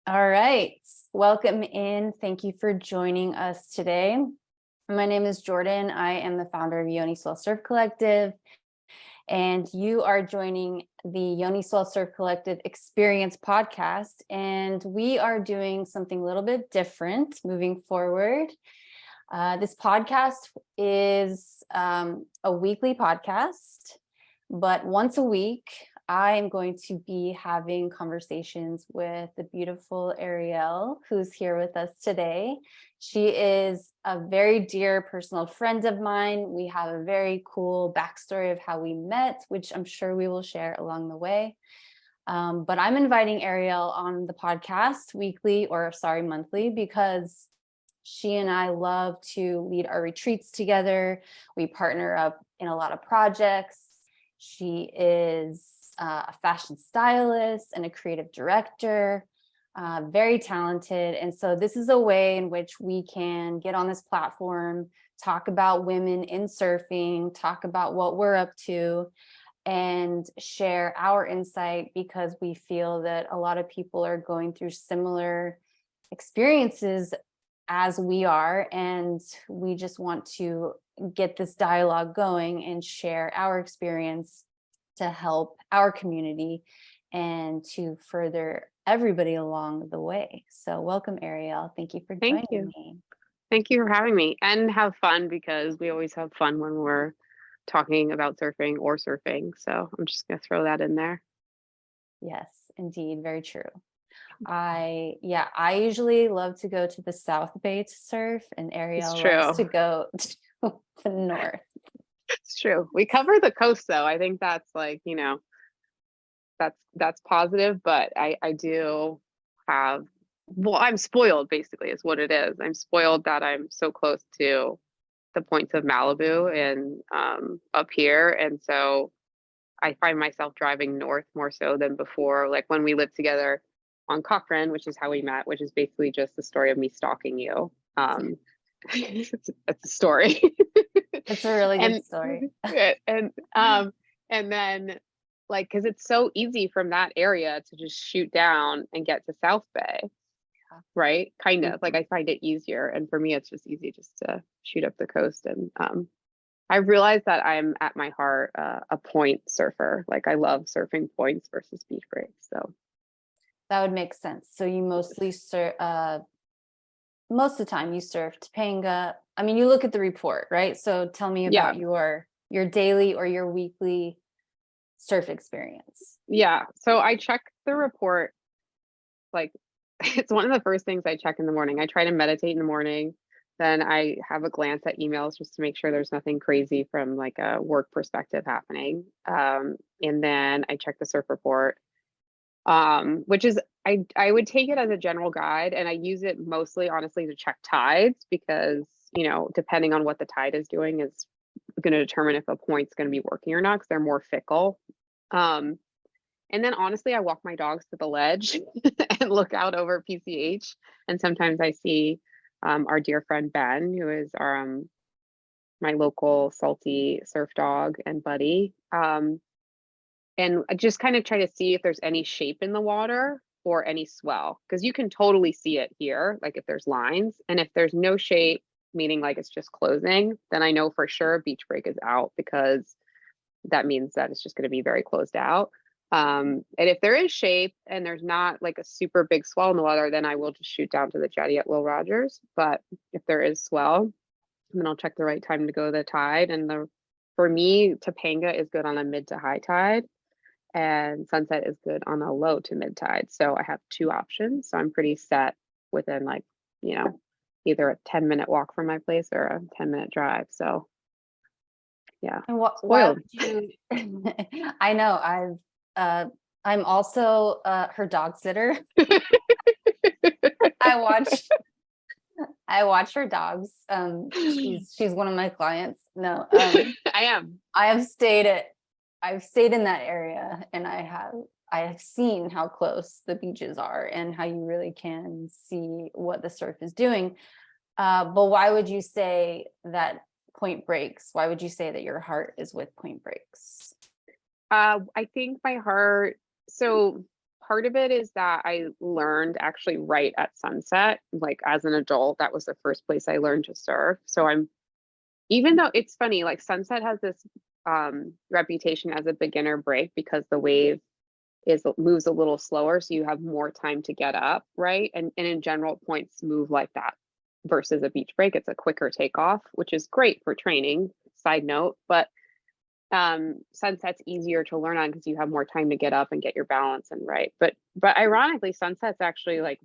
All right, welcome in. Thank you for joining us today. My name is Jordan. I am the founder of Yoniswell Surf Collective, and you are joining the Yoniswell Surf Collective Experience podcast. And we are doing something a little bit different moving forward. This podcast is a weekly podcast, but once a week, I am going to be having conversations with the beautiful Ariel, who's here with us today. She is a very dear personal friend of mine. We have a very cool backstory of how we met, which I'm sure we will share along the way. But I'm inviting Ariel on the podcast monthly, because she and I love to lead our retreats together. We partner up in a lot of projects. She is a fashion stylist and a creative director, very talented. And so this is a way in which we can get on this platform, talk about women in surfing, talk about what we're up to, and share our insight, because we feel that a lot of people are going through similar experiences as we are, and we just want to get this dialogue going and share our experience to help our community and to further everybody along the way. So welcome, Ariel. Thank you for joining me. Thank you for having me, and have fun, because we always have fun when we're talking about surfing or surfing. So I'm just going to throw that in there. Yes, indeed. Very true. I usually love to go to the South Bay to surf, and Ariel loves to go to the north. It's true. We cover the coast, though. I think that's that's positive, but I do have, well, I'm spoiled, basically, is what it is. I'm spoiled that I'm so close to the points of Malibu and up here. And so I find myself driving north more so than before. Like when we lived together on Cochrane, which is how we met, which is basically just the story of me stalking you. It's a story. It's a really good story. And then, like, because it's so easy from that area to just shoot down and get to South Bay, right? Kind of like I find it easier, and for me, it's just easy just to shoot up the coast. And I realized that I'm at my heart a point surfer. Like I love surfing points versus beach breaks. So that would make sense. So you mostly surf. Most of the time you surf Topanga. I mean, you look at the report, right? So tell me about your daily or your weekly surf experience. Yeah. So I check the report. Like it's one of the first things I check in the morning. I try to meditate in the morning. Then I have a glance at emails just to make sure there's nothing crazy from like a work perspective happening. And then I check the surf report, which is, I would take it as a general guide, and I use it mostly, honestly, to check tides, because, you know, depending on what the tide is doing is going to determine if a point's going to be working or not, because they're more fickle. And then honestly, I walk my dogs to the ledge and look out over PCH. And sometimes I see our dear friend Ben, who is our my local salty surf dog and buddy. And I just kind of try to see if there's any shape in the water or any swell, because you can totally see it here, like if there's lines. And if there's no shape, meaning like it's just closing, then I know for sure beach break is out, because that means that it's just going to be very closed out. And if there is shape and there's not like a super big swell in the water, then I will just shoot down to the jetty at Will Rogers. But if there is swell, then I'll check the right time to go to the tide. And for me, Topanga is good on a mid to high tide, and Sunset is good on a low to mid tide. So I have two options. So I'm pretty set within, like, you know, either a 10-minute walk from my place or a 10-minute drive. So yeah. And why would you I know I'm also her dog sitter. I watch her dogs. She's one of my clients. No, I am. I've stayed in that area, and I have seen how close the beaches are and how you really can see what the surf is doing. But why would you say that Point Breaks? Why would you say that your heart is with Point Breaks? I think my heart, so part of it is that I learned actually right at sunset, like as an adult. That was the first place I learned to surf. So even though it's funny, like sunset has this reputation as a beginner break because the wave moves a little slower, so you have more time to get up, right? And in general, points move like that versus a beach break. It's a quicker takeoff, which is great for training, side note, but sunset's easier to learn on because you have more time to get up and get your balance and right. But ironically, sunset's actually, like,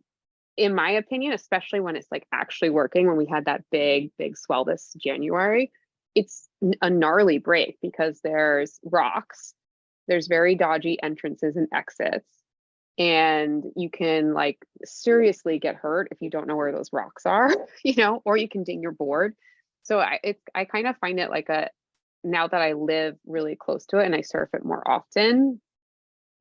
in my opinion, especially when it's like actually working, when we had that big swell this January, it's a gnarly break because there's rocks, there's very dodgy entrances and exits, and you can like seriously get hurt if you don't know where those rocks are, or you can ding your board. So I kind of find it like now that I live really close to it and I surf it more often,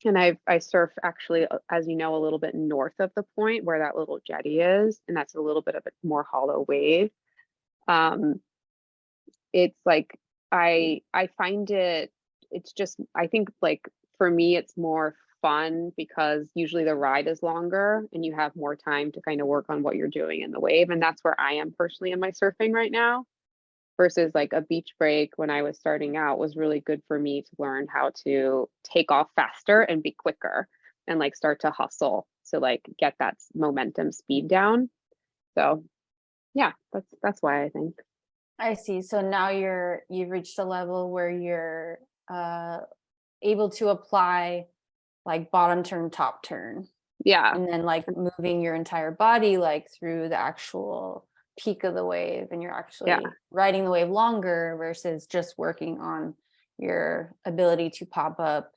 and I surf actually, as you know, a little bit north of the point where that little jetty is, and that's a little bit of a more hollow wave. It's like I find it's just, I think, like, for me it's more fun because usually the ride is longer and you have more time to kind of work on what you're doing in the wave, and that's where I am personally in my surfing right now. Versus like a beach break when I was starting out was really good for me to learn how to take off faster and be quicker and like start to hustle to like get that momentum speed down. So yeah, that's why I think. I see. So now you've reached a level where you're able to apply like bottom turn, top turn. Yeah. And then like moving your entire body like through the actual peak of the wave, and you're actually riding the wave longer versus just working on your ability to pop up,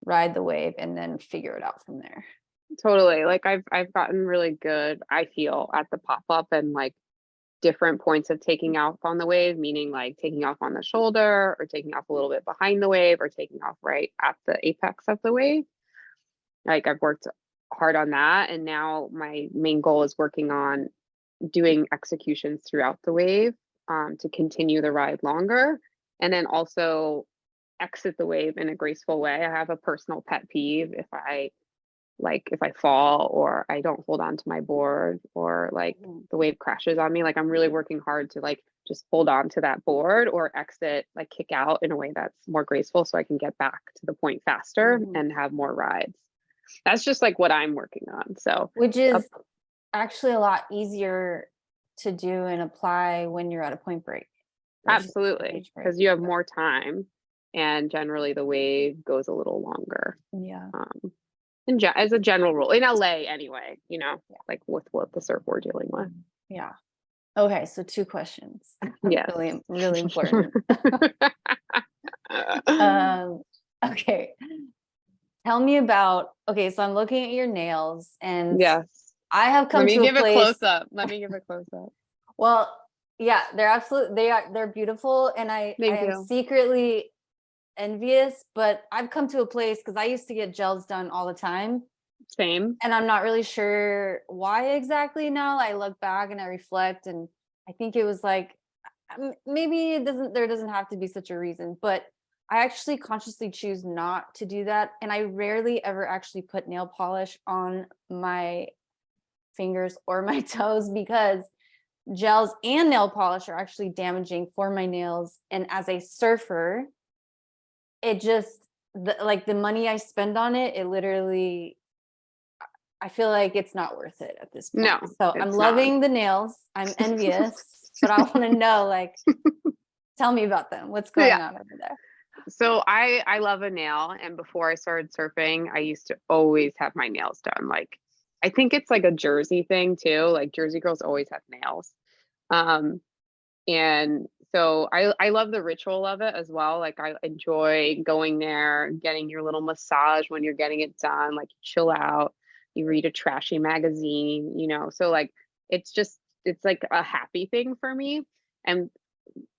ride the wave, and then figure it out from there. Totally. Like I've gotten really good, I feel, at the pop up and like different points of taking off on the wave, meaning like taking off on the shoulder or taking off a little bit behind the wave or taking off right at the apex of the wave. Like I've worked hard on that, and now my main goal is working on doing executions throughout the wave to continue the ride longer, and then also exit the wave in a graceful way. I have a personal pet peeve if I fall or I don't hold on to my board, or like the wave crashes on me. Like I'm really working hard to like just hold on to that board or exit, like kick out in a way that's more graceful so I can get back to the point faster and have more rides. That's just like what I'm working on. So which is actually a lot easier to do and apply when you're at a point break. Absolutely, because you have more time and generally the wave goes a little longer. Yeah. As a general rule in LA anyway, like with what the surf we're dealing with. Yeah. Okay, so 2 questions. Yes. really, really important. Okay. Tell me about, okay, so I'm looking at your nails, and yes, I have come to a place. Let me give a close up. Let me give a close up. Well, yeah, they're beautiful, and I am secretly envious, but I've come to a place because I used to get gels done all the time. Same. And I'm not really sure why exactly now. I look back and I reflect, and I think it was like, maybe there doesn't have to be such a reason, but I actually consciously choose not to do that. And I rarely ever actually put nail polish on my fingers or my toes because gels and nail polish are actually damaging for my nails. And as a surfer, it just, the money I spend on it, it literally, I feel like it's not worth it at this point. No, so I'm loving the nails. I'm envious, but I want to know, like, tell me about them. What's going on over there? So I love a nail, and before I started surfing, I used to always have my nails done. Like, I think it's like a Jersey thing too. Like Jersey girls always have nails. And so I love the ritual of it as well. Like I enjoy going there, getting your little massage when you're getting it done, like you chill out, you read a trashy magazine, so like it's like a happy thing for me. And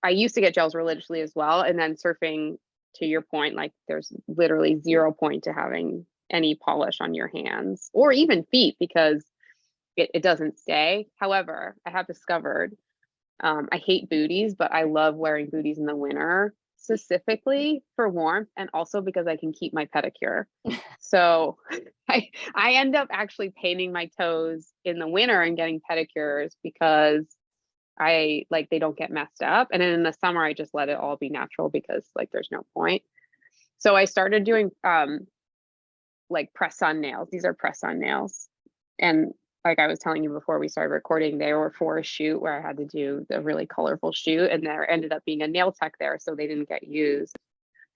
I used to get gels religiously as well. And then surfing, to your point, like there's literally 0 point to having any polish on your hands or even feet because it doesn't stay. However, I have discovered I hate booties, but I love wearing booties in the winter specifically for warmth and also because I can keep my pedicure. So I end up actually painting my toes in the winter and getting pedicures because I like they don't get messed up. And then in the summer I just let it all be natural because like there's no point. So I started doing like press on nails. These are press on nails. And like I was telling you before we started recording, they were for a shoot where I had to do the really colorful shoot, and there ended up being a nail tech there, so they didn't get used,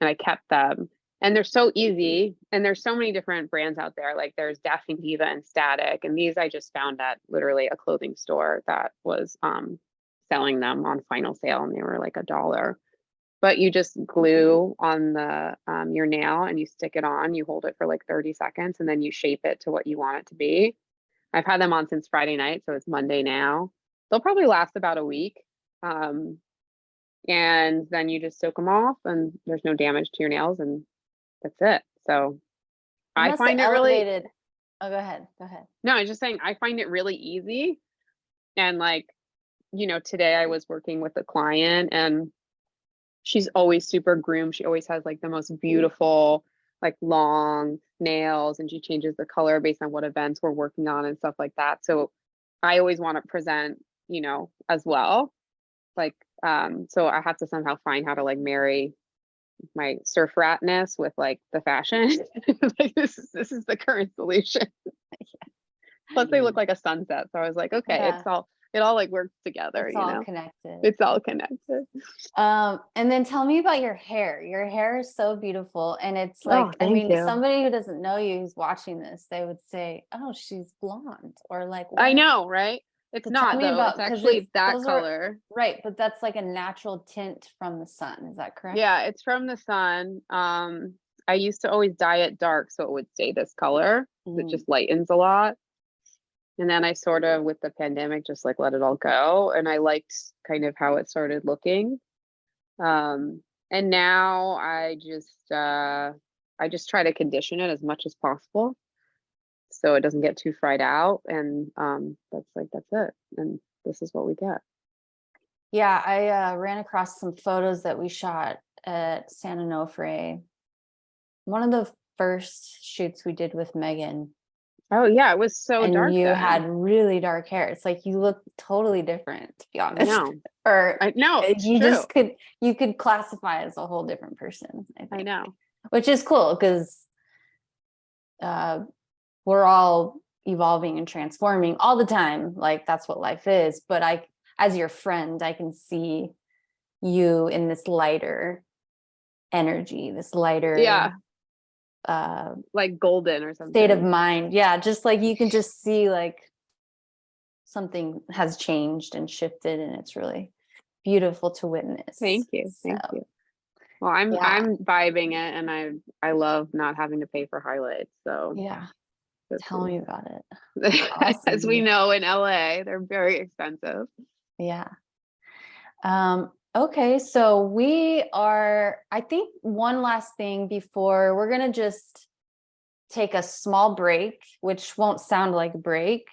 and I kept them. And they're so easy, and there's so many different brands out there. Like there's Daphne Diva and Static, and these I just found at literally a clothing store that was selling them on final sale, and they were like $1. But you just glue on the your nail and you stick it on. You hold it for like 30 seconds, and then you shape it to what you want it to be. I've had them on since Friday night, so it's Monday now. They'll probably last about a week. And then you just soak them off and there's no damage to your nails, and that's it. So I find it really. Oh, go ahead. Go ahead. No, I'm just saying I find it really easy. And like, you know, today I was working with a client and she's always super groomed. She always has like the most beautiful, like long nails, and she changes the color based on what events we're working on and stuff like that. So I always want to present, you know, as well. Like, so I have to somehow find how to like marry my surf ratness with like the fashion. Like this is the current solution. Plus they look like a sunset. So I was like, okay, Yeah. it all like works together, It's you all know. connected. It's all connected. And then tell me about your hair. Your hair is so beautiful. And it's like, I thank mean, you. somebody who doesn't know you who's watching this, they would say, oh, she's blonde, or like, I what? know, right? It's So not tell me though. about, It's 'cause actually that those are- color. right, but that's like a natural tint from the sun. Is that correct? Yeah, it's from the sun. I used to always dye it dark so it would stay this color. It just lightens a lot. And then I sort of, with the pandemic, just like let it all go. And I liked kind of how it started looking. And now I just try to condition it as much as possible so it doesn't get too fried out. And that's it. And this is what we get. Yeah, I ran across some photos that we shot at San Onofre. One of the first shoots we did with Megan. Oh yeah, it was so and dark. You then. had really dark hair. It's like you look totally different, to be honest. I know. Or I know. you just could classify as a whole different person. I know. Which is cool because we're all evolving and transforming all the time. Like that's what life is. But as your friend, I can see you in this lighter energy, this lighter like golden or something. State of mind. Yeah, just like you can just see like something has changed and shifted, and it's really beautiful to witness. Thank you. Thank you. Well, I'm vibing it, and I love not having to pay for highlights. So yeah, tell me about it. Awesome. As we know in LA, they're very expensive. Yeah. Okay, so I think one last thing before we're gonna just take a small break, which won't sound like a break.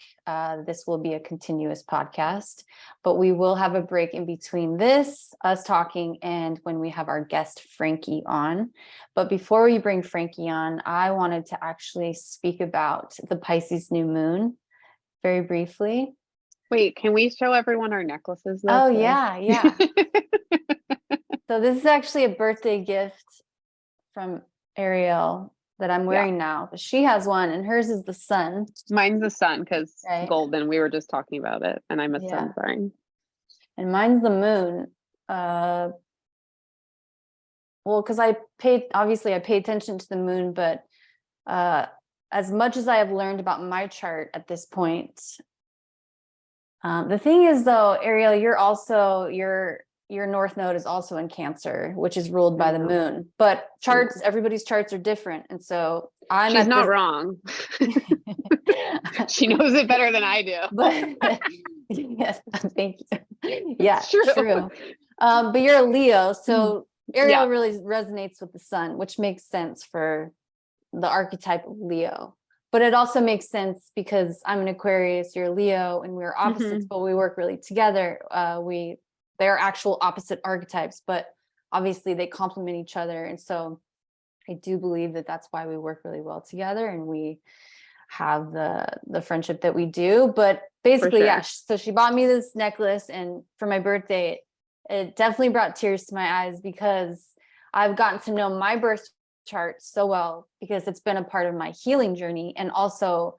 This will be a continuous podcast, but we will have a break in between this, us talking, and when we have our guest Frankie on. But before we bring Frankie on, I wanted to actually speak about the Pisces new moon very briefly. Wait, can we show everyone our necklaces though? Oh, yeah. So this is actually a birthday gift from Ariel that I'm wearing now, but she has one and hers is the sun. Mine's the sun because golden, we were just talking about it, and I'm a sun sign. And mine's the moon. Well, because I pay attention to the moon, but as much as I have learned about my chart at this point, the thing is though, Ariel, your North Node is also in Cancer, which is ruled by the moon. But everybody's charts are different. And so she's not wrong. She knows it better than I do. But yes, thank you. Yeah, true. But you're a Leo. So Ariel really resonates with the sun, which makes sense for the archetype of Leo. But it also makes sense because I'm an Aquarius, you're a Leo, and we're opposites, but we work really together. They're actual opposite archetypes, but obviously they complement each other. And so I do believe that that's why we work really well together and we have the friendship that we do. But basically, yeah, sure. so she bought me this necklace, and for my birthday, it definitely brought tears to my eyes because I've gotten to know my birth chart so well because it's been a part of my healing journey, and also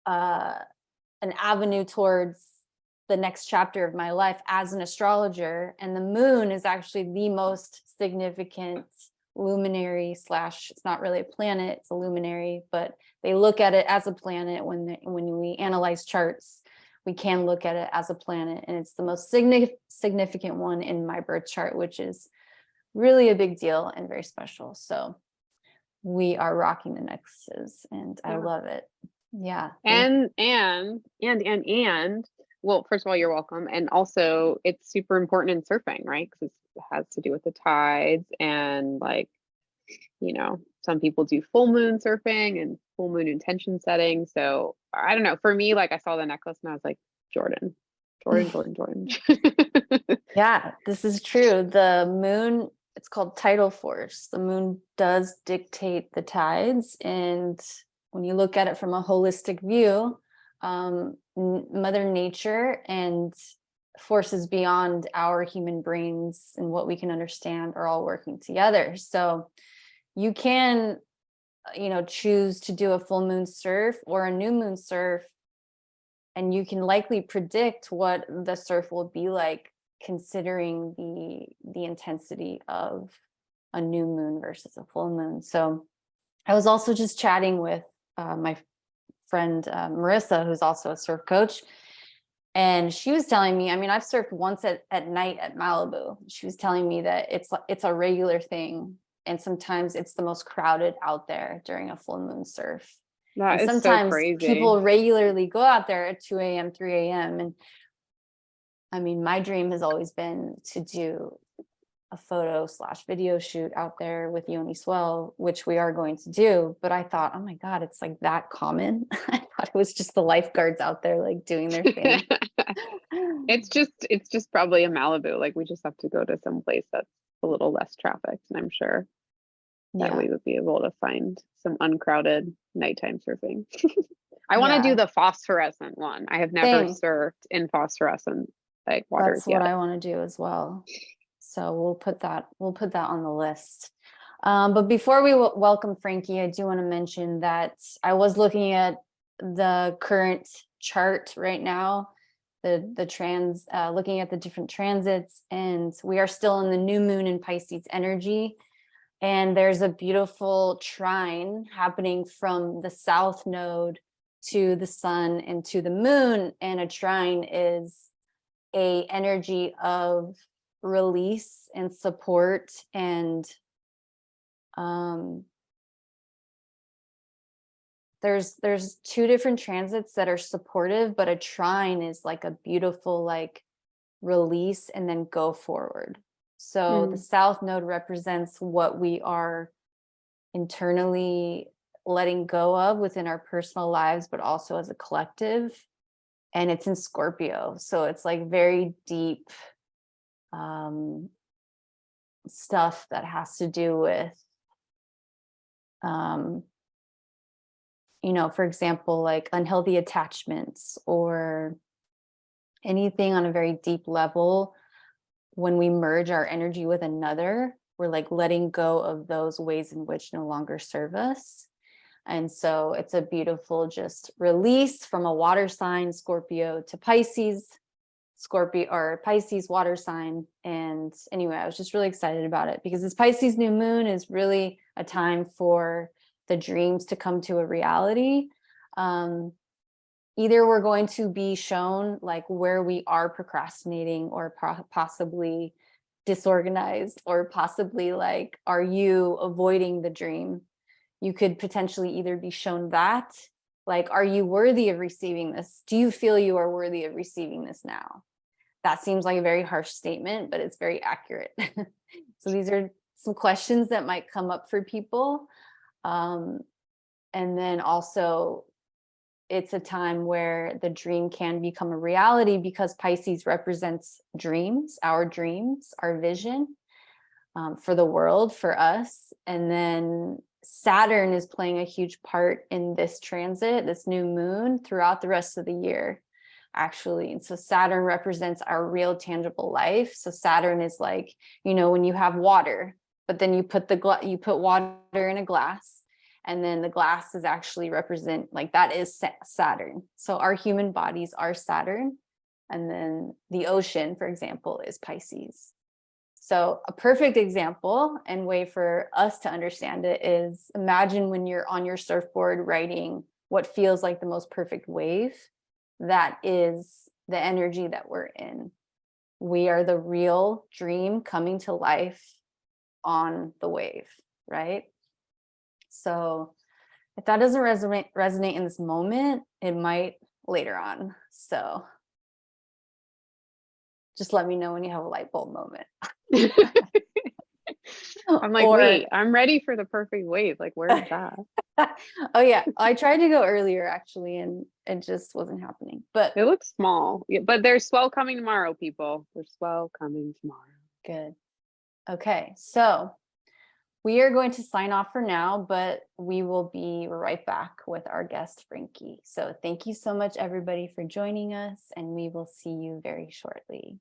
an avenue towards the next chapter of my life as an astrologer. And the moon is actually the most significant luminary slash, it's not really a planet, it's a luminary, but they look at it as a planet. When we analyze charts, we can look at it as a planet, and it's the most significant one in my birth chart, which is really a big deal and very special. So we are rocking the necklaces, and I love it. Yeah. And well, first of all, you're welcome. And also it's super important in surfing, right? Because it has to do with the tides, and like, some people do full moon surfing and full moon intention setting. So I don't know. For me, like, I saw the necklace and I was like, Jordan. Yeah, this is true. The moon, it's called tidal force. The moon does dictate the tides. And when you look at it from a holistic view, Mother Nature and forces beyond our human brains and what we can understand are all working together. So you can, choose to do a full moon surf or a new moon surf, and you can likely predict what the surf will be like, considering the intensity of a new moon versus a full moon. So I was also just chatting with my friend Marissa, who's also a surf coach, and she was telling me, I mean, I've surfed once at night at Malibu. She was telling me that it's a regular thing, and sometimes it's the most crowded out there during a full moon surf. And That is so sometimes crazy. people regularly go out there at 2 a.m., 3 a.m. And I mean, my dream has always been to do a photo/video shoot out there with Yoniswell, which we are going to do. But I thought, oh my God, it's like that common. I thought it was just the lifeguards out there like doing their thing. It's just probably a Malibu. Like, we just have to go to some place that's a little less trafficked, and I'm sure that we would be able to find some uncrowded nighttime surfing. I want to do the phosphorescent one. I have never surfed in phosphorescent like waters That's yet. what I want to do as well. So we'll put that on the list. But before we welcome Frankie, I do want to mention that I was looking at the current chart right now, looking at the different transits, and we are still in the new moon in Pisces energy. And there's a beautiful trine happening from the south node to the sun and to the moon. And a trine is a energy of release and support, and there's two different transits that are supportive, but a trine is like a beautiful like release and then go forward. So the south node represents what we are internally letting go of within our personal lives, but also as a collective. And it's in Scorpio. So it's like very deep stuff that has to do with, for example, like unhealthy attachments or anything on a very deep level. When we merge our energy with another, we're like letting go of those ways in which no longer serve us. And so it's a beautiful just release from a water sign, Scorpio, to Pisces, Scorpio or Pisces water sign. And anyway, I was just really excited about it because this Pisces new moon is really a time for the dreams to come to a reality. Either we're going to be shown like where we are procrastinating or possibly disorganized, or possibly like, are you avoiding the dream? You could potentially either be shown that, like, are you worthy of receiving this? Do you feel you are worthy of receiving this now? That seems like a very harsh statement, but it's very accurate. So these are some questions that might come up for people. And then also, it's a time where the dream can become a reality because Pisces represents dreams, our vision. for the world, for us. And then Saturn is playing a huge part in this transit, this new moon, throughout the rest of the year, actually. And so Saturn represents our real tangible life. So Saturn is like, when you have water, but then you put water in a glass, and then the glass is actually represent, like, that is Saturn. So our human bodies are Saturn, and then the ocean, for example, is Pisces. So a perfect example and way for us to understand it is, imagine when you're on your surfboard riding what feels like the most perfect wave. That is the energy that we're in. We are the real dream coming to life on the wave, right? So if that doesn't resonate in this moment, it might later on. So just let me know when you have a light bulb moment. I'm like, wait, I'm ready for the perfect wave. Like, where is that? Oh yeah, I tried to go earlier actually, and it just wasn't happening. But it looks small. Yeah, but there's swell coming tomorrow, people. There's swell coming tomorrow. Good. Okay, so we are going to sign off for now, but we will be right back with our guest, Franky. So thank you so much, everybody, for joining us, and we will see you very shortly.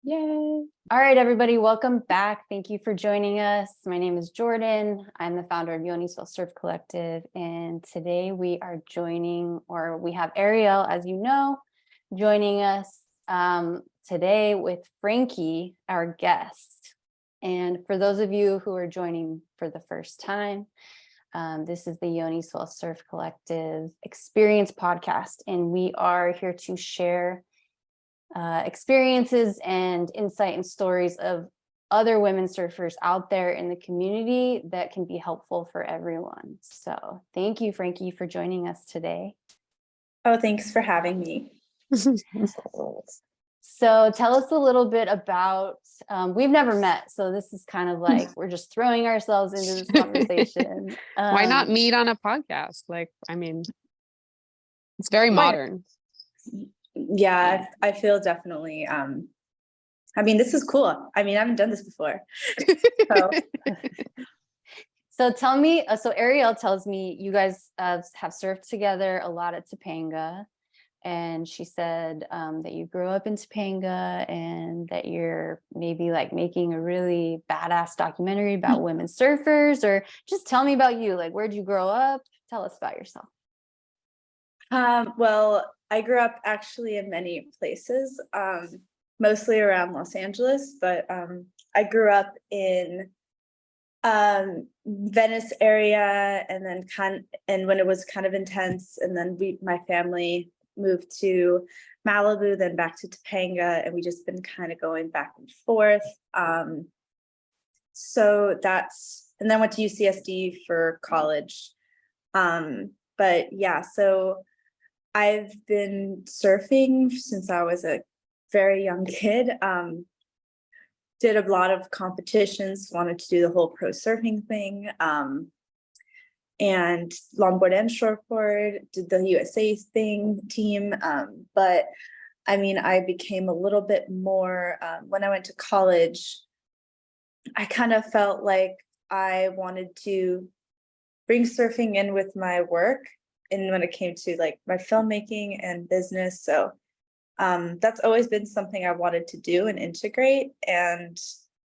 Yay. All right, everybody, welcome back. Thank you for joining us. My name is Jordan. I'm the founder of Yoniswell Surf Collective, and today we have Ariel, as you know, joining us today with Franky, our guest. And for those of you who are joining for the first time, this is the Yoniswell Surf Collective Experience Podcast, and we are here to share experiences and insight and stories of other women surfers out there in the community that can be helpful for everyone. So thank you, Franky, for joining us today. Oh, thanks for having me. So tell us a little bit about, we've never met, so this is kind of like, we're just throwing ourselves into this conversation. Why not meet on a podcast? Like, I mean, it's very modern. Yeah, I feel definitely, I mean, this is cool. I mean, I haven't done this before. So tell me, so Ariel tells me you guys have surfed together a lot at Topanga. And she said that you grew up in Topanga and that you're maybe like making a really badass documentary about women surfers, or just tell me about you. Like, where'd you grow up? Tell us about yourself. Well, I grew up actually in many places, mostly around Los Angeles, but I grew up in Venice area, and then when it was kind of intense, and then my family moved to Malibu, then back to Topanga, and we just been kind of going back and forth. So and then went to UCSD for college. But yeah, so I've been surfing since I was a very young kid. Did a lot of competitions, wanted to do the whole pro surfing thing. And longboard and shortboard, did the USA team. But I mean, I became a little bit more, when I went to college, I kind of felt like I wanted to bring surfing in with my work. And when it came to like my filmmaking and business. So that's always been something I wanted to do and integrate. And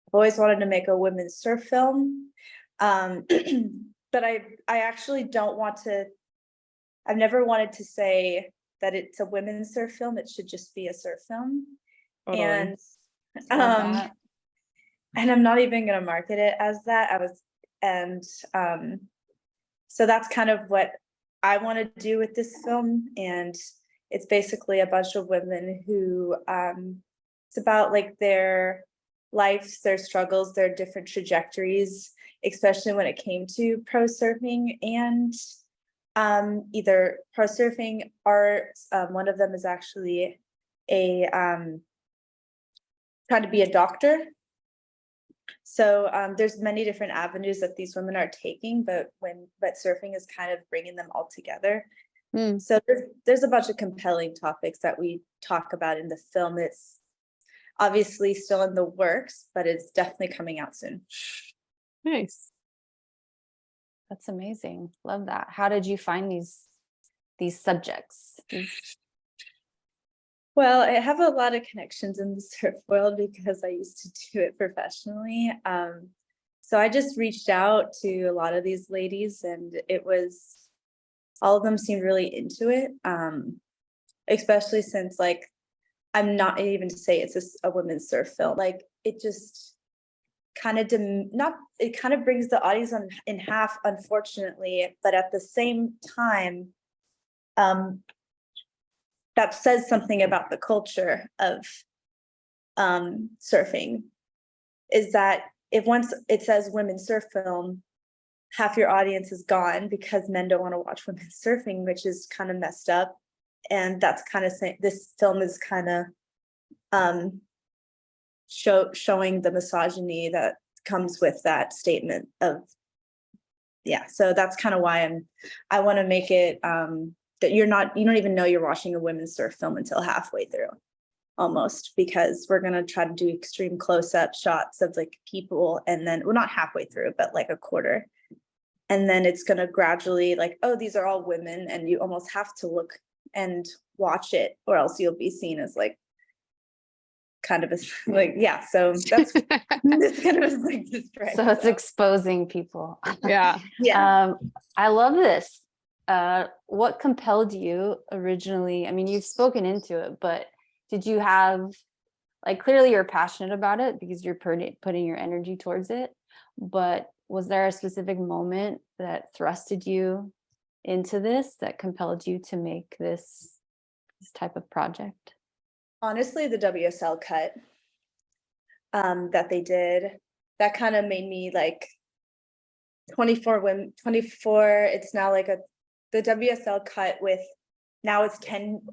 I've always wanted to make a women's surf film. But I actually don't want to, I've never wanted to say that it's a women's surf film. It should just be a surf film. Totally. And I'm not even going to market it as that. So that's kind of what I want to do with this film. And it's basically a bunch of women who, it's about like their lives, their struggles, their different trajectories, especially when it came to pro surfing and either pro surfing art. One of them is actually trying to be a doctor. So there's many different avenues that these women are taking, but surfing is kind of bringing them all together. So there's a bunch of compelling topics that we talk about in the film. obviously still in the works, but it's definitely coming out soon. Nice. That's amazing. Love that. How did you find these subjects? Well, I have a lot of connections in the surf world because I used to do it professionally. So I just reached out to a lot of these ladies, and all of them seemed really into it. Especially since, like, I'm not even to say it's a women's surf film. Like, it just kind of it kind of brings the audience in half, unfortunately, but at the same time, that says something about the culture of surfing, is that if once it says women's surf film, half your audience is gone because men don't want to watch women surfing, which is kind of messed up. And that's kind of saying this film is kind of showing the misogyny that comes with that statement of, yeah. So that's kind of why I want to make it that you don't even know you're watching a women's surf film until halfway through, almost, because we're going to try to do extreme close-up shots of like people, and then, well, not halfway through, but like a quarter. And then it's going to gradually, like, oh, these are all women, and you almost have to look and watch it, or else you'll be seen as like kind of a, like, yeah. So that's this kind of like this. So it's exposing people. Yeah. Yeah. I love this. What compelled you originally? I mean, you've spoken into it, but did you have, like, clearly you're passionate about it because you're putting your energy towards it, but was there a specific moment that thrusted you into this, that compelled you to make this type of project? Honestly, the WSL cut that they did, that kind of made me like 24 women, 24. It's now like the WSL cut with, now it's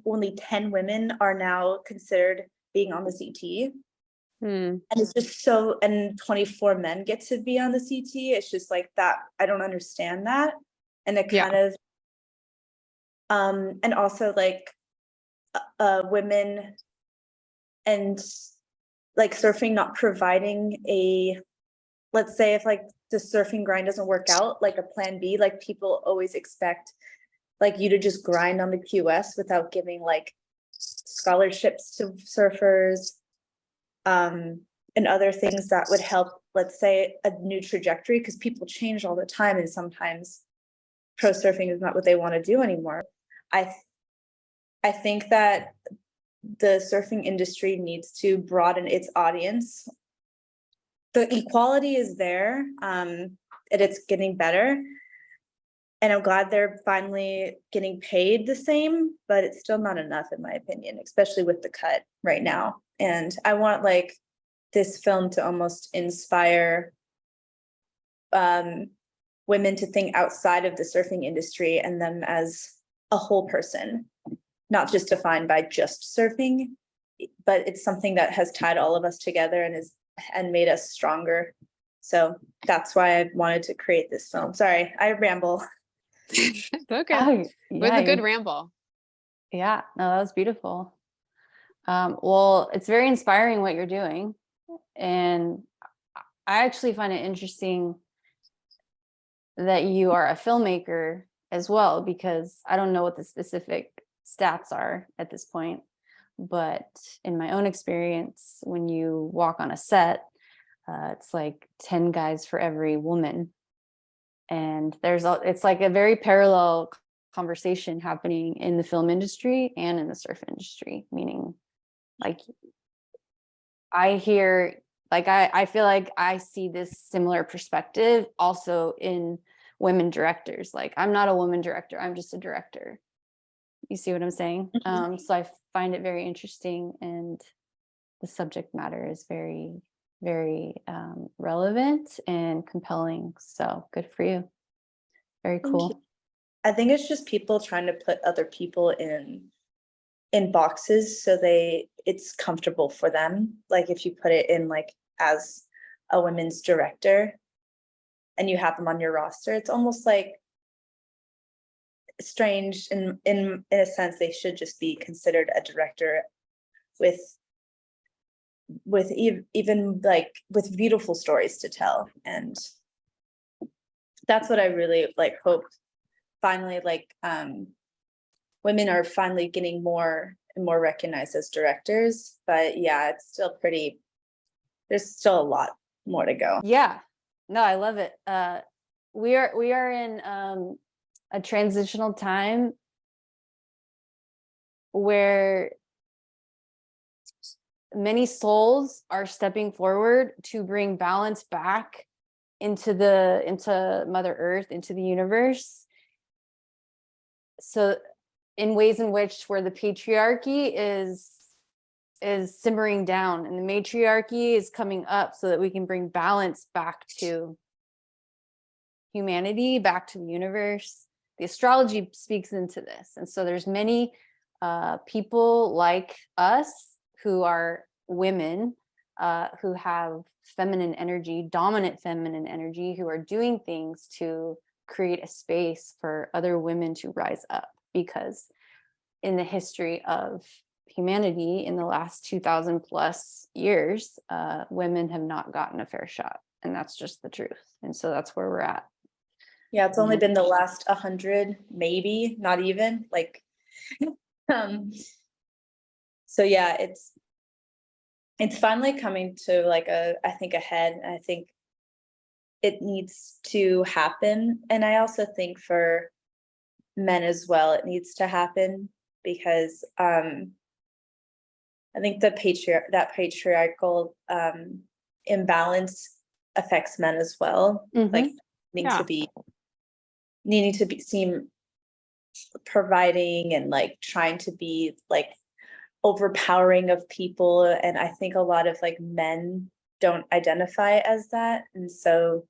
only 10 women are now considered being on the CT. And it's just so, and 24 men get to be on the CT. It's just like that. I don't understand that. And it kind of, and also like women and like surfing not providing let's say if like the surfing grind doesn't work out, like a plan B, like people always expect like you to just grind on the QS without giving like scholarships to surfers, and other things that would help, let's say, a new trajectory, because people change all the time, and sometimes pro surfing is not what they want to do anymore. I think that the surfing industry needs to broaden its audience. The equality is there, and it's getting better. And I'm glad they're finally getting paid the same, but it's still not enough, in my opinion, especially with the cut right now. And I want like this film to almost inspire women to think outside of the surfing industry and them as a whole person, not just defined by just surfing, but it's something that has tied all of us together and made us stronger. So that's why I wanted to create this film. Sorry, I ramble. It's okay. Oh, It was a good ramble. Yeah, no, that was beautiful. Well, it's very inspiring what you're doing. And I actually find it interesting that you are a filmmaker as well, because I don't know what the specific stats are at this point, but in my own experience, when you walk on a set, it's like 10 guys for every woman. And it's like a very parallel conversation happening in the film industry and in the surf industry, meaning like I hear, like I feel like I see this similar perspective also in women directors. Like, I'm not a woman director, I'm just a director. You see what I'm saying? So I find it very interesting, and the subject matter is very, very relevant and compelling. So good for you. Very cool. I think it's just people trying to put other people in boxes so it's comfortable for them. Like if you put it in like as a women's director and you have them on your roster, it's almost like strange in a sense. They should just be considered a director with with even like with beautiful stories to tell. And that's what I really like hope finally, like women are finally getting more and more recognized as directors. But yeah, it's still pretty, there's still a lot more to go. Yeah, no, I love it. We are in a transitional time where many souls are stepping forward to bring balance back into Mother Earth, into the universe. So in ways in which where the patriarchy is simmering down and the matriarchy is coming up, so that we can bring balance back to humanity, back to the universe. The astrology speaks into this. And so there's many people like us who are women, who have feminine energy, dominant feminine energy, who are doing things to create a space for other women to rise up. Because in the history of humanity, in the last 2000 plus years, women have not gotten a fair shot. And that's just the truth. And so that's where we're at. Yeah, it's only been the last 100, maybe, not even, like, so yeah, it's finally coming to like I think a head. I think it needs to happen. And I also think for men as well, it needs to happen, because I think that patriarchal imbalance affects men as well. Like needing to be seem providing and like trying to be like overpowering of people. And I think a lot of like men don't identify as that. And so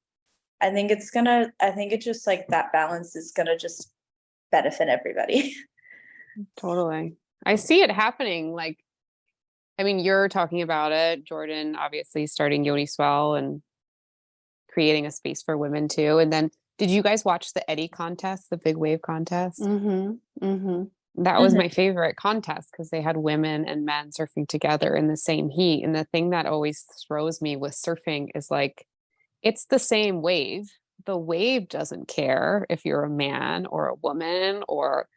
I think it just like that balance is gonna just benefit everybody. Totally. I see it happening. Like, I mean, you're talking about it, Jordan, obviously starting Yoniswell and creating a space for women too. And then did you guys watch the Eddy contest, the big wave contest? That was my favorite contest, because they had women and men surfing together in the same heat. And the thing that always throws me with surfing is like, it's the same wave. The wave doesn't care if you're a man or a woman or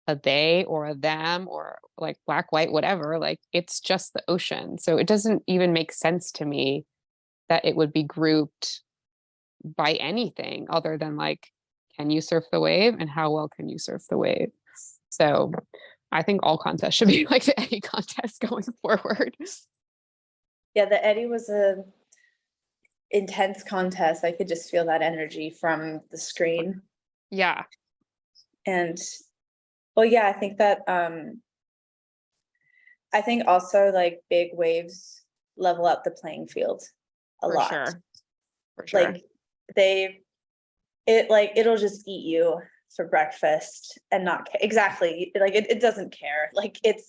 a they or a them or like black, white, whatever. Like, it's just the ocean. So it doesn't even make sense to me that it would be grouped by anything other than like, can you surf the wave and how well can you surf the wave? So I think all contests should be like the Eddy contest going forward. Yeah, the Eddy was a intense contest. I could just feel that energy from the screen. Yeah. And well, yeah, I think that I think also like big waves level up the playing field a lot. For sure. Like it'll just eat you for breakfast and not exactly like it doesn't care. Like it's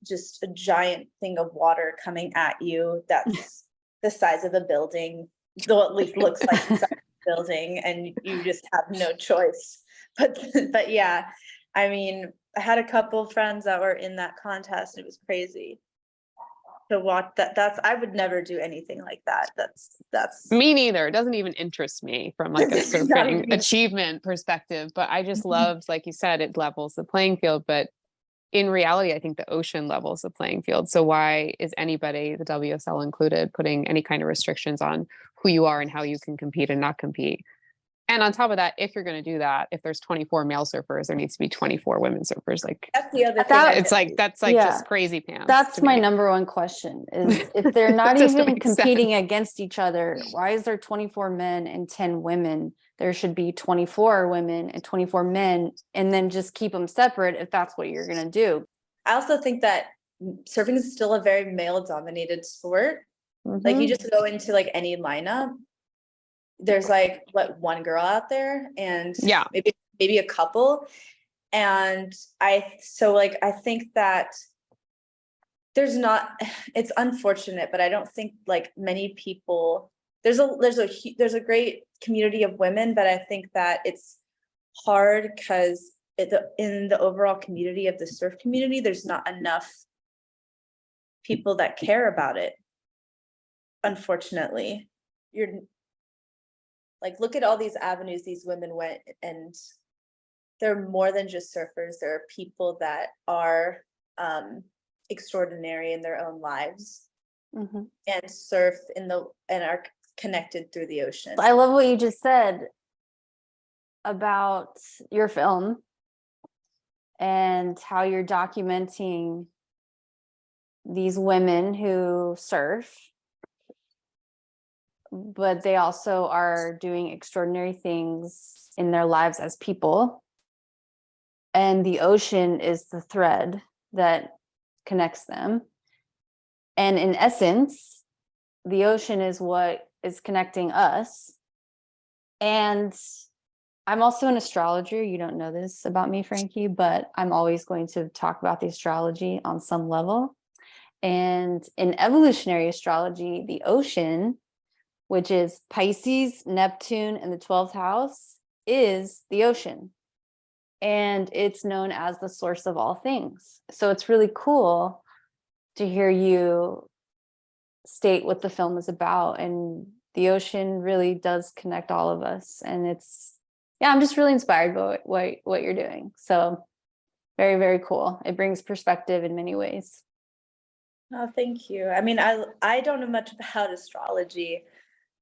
just a giant thing of water coming at you that's the size of a building, though at least looks like the size of a building, and you just have no choice. But yeah, I mean, I had a couple friends that were in that contest. It was crazy to watch that. I would never do anything like that. That's me neither. It doesn't even interest me from like a surfing achievement perspective, but I just loved, like you said, it levels the playing field. But in reality, I think the ocean levels the playing field. So why is anybody, the WSL included, putting any kind of restrictions on who you are and how you can compete and not compete? And on top of that, if you're going to do that, if there's 24 male surfers, there needs to be 24 women surfers. Like, that's the other thing. It's like, that's like just crazy pants. That's my number one question is if they're not even competing against each other, why is there 24 men and 10 women? There should be 24 women and 24 men, and then just keep them separate if that's what you're going to do. I also think that surfing is still a very male dominated sport. Like you just go into like any lineup, there's like one girl out there and maybe a couple. And I think that it's unfortunate, but I don't think like many people, there's a great community of women, but I think that it's hard because in the overall community of the surf community, there's not enough people that care about it. Unfortunately, you're like, look at all these avenues these women went, and they're more than just surfers. There are people that are extraordinary in their own lives Mhm. and surf and are connected through the ocean. I love what you just said about your film and how you're documenting these women who surf, but they also are doing extraordinary things in their lives as people. And the ocean is the thread that connects them. And in essence, the ocean is what is connecting us. And I'm also an astrologer. You don't know this about me, Frankie, but I'm always going to talk about the astrology on some level. And in evolutionary astrology, the ocean, which is Pisces, Neptune, and the 12th house, is the ocean. And it's known as the source of all things. So it's really cool to hear you state what the film is about. And the ocean really does connect all of us. And it's, yeah, I'm just really inspired by what you're doing. So very, very cool. It brings perspective in many ways. Oh, thank you. I mean, I don't know much about astrology,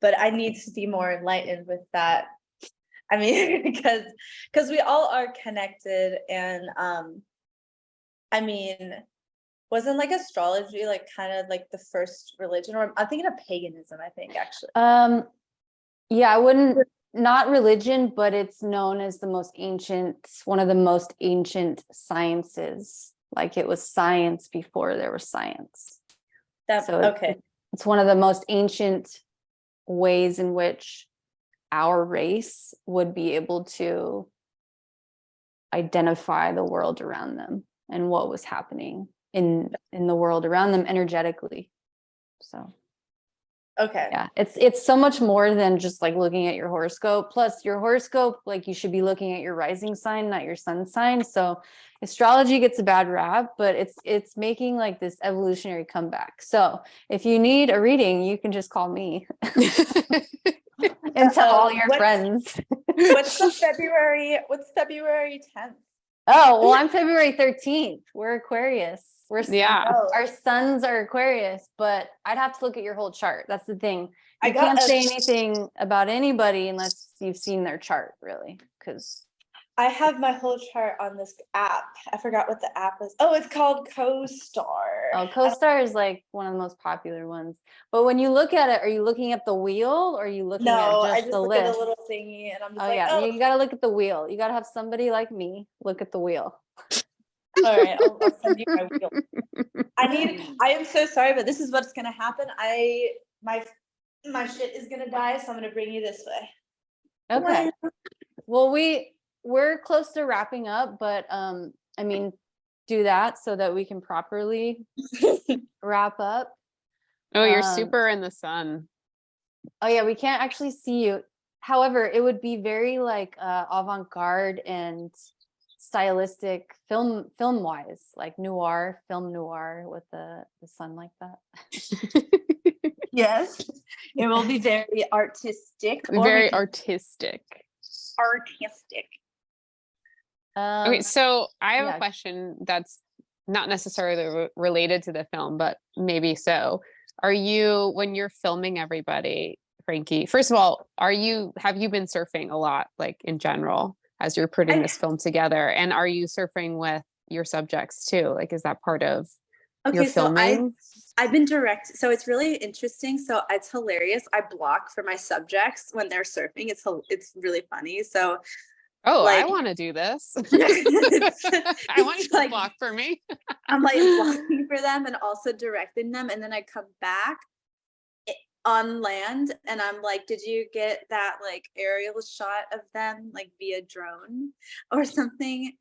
but I need to be more enlightened with that. I mean, because we all are connected, and I mean, wasn't like astrology like kind of like the first religion, or I'm thinking of paganism, I think, actually. Yeah, I wouldn't, not religion, but it's known as the most ancient, one of the most ancient sciences. Like it was science before there was science. Okay. It's one of the most ancient ways in which our race would be able to identify the world around them and what was happening in the world around them energetically. So Okay. yeah, it's so much more than just like looking at your horoscope. Plus your horoscope, like you should be looking at your rising sign, not your sun sign. So astrology gets a bad rap, but it's making like this evolutionary comeback. So if you need a reading, you can just call me and tell all your friends. What's February 10th? Oh, well, I'm February 13th. We're Aquarius. Yeah. Our suns are Aquarius, but I'd have to look at your whole chart. That's the thing. I You got can't a- say anything about anybody unless you've seen their chart, really, because I have my whole chart on this app. I forgot what the app is. Oh, it's called CoStar. CoStar is like one of the most popular ones. But when you look at it, are you looking at the wheel or are you looking No, at I just just the look at list? the little thingy, and I'm just Oh like, yeah, oh, you got to look at the wheel. You got to have somebody like me look at the wheel. all right, I'll send you my wheel. I am so sorry, but this is what's gonna happen. My shit is gonna die, so I'm gonna bring you this way. Okay. Well, we're close to wrapping up, but I mean, do that so that we can properly wrap up. Oh, you're super in the sun. Oh yeah, we can't actually see you. However, it would be very like avant-garde and stylistic film wise, like film noir with the sun like that. Yes, it will be very artistic. Very artistic. Artistic. Okay, so I have yeah. a question that's not necessarily related to the film, but maybe so. Are you, when you're filming everybody, Frankie, first of all, have you been surfing a lot, like in general, as you're putting this film together? And are you surfing with your subjects too? Like, is that part of your filming? So I've been so it's really interesting. So it's hilarious. I block for my subjects when they're surfing. It's really funny. So oh, like, I want to do this. I want you to block for me. I'm like blocking for them and also directing them. And then I come back on land and I'm like, did you get that like aerial shot of them like via drone or something?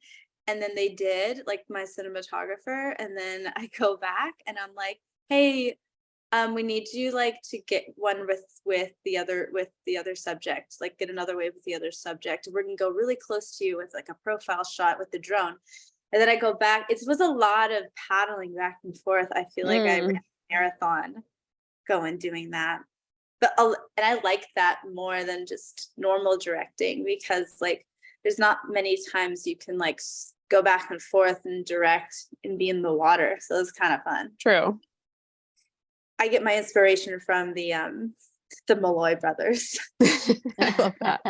And then they did, like my cinematographer. And then I go back and I'm like, hey, we need you like to get one with the other subject, like get another wave with the other subject. We're gonna go really close to you with like a profile shot with the drone. And then I go back. It was a lot of paddling back and forth. I feel like I ran a marathon going doing that. But and I like that more than just normal directing, because like there's not many times you can like go back and forth and direct and be in the water. So it's kind of fun. True. I get my inspiration from the Malloy brothers. I love that.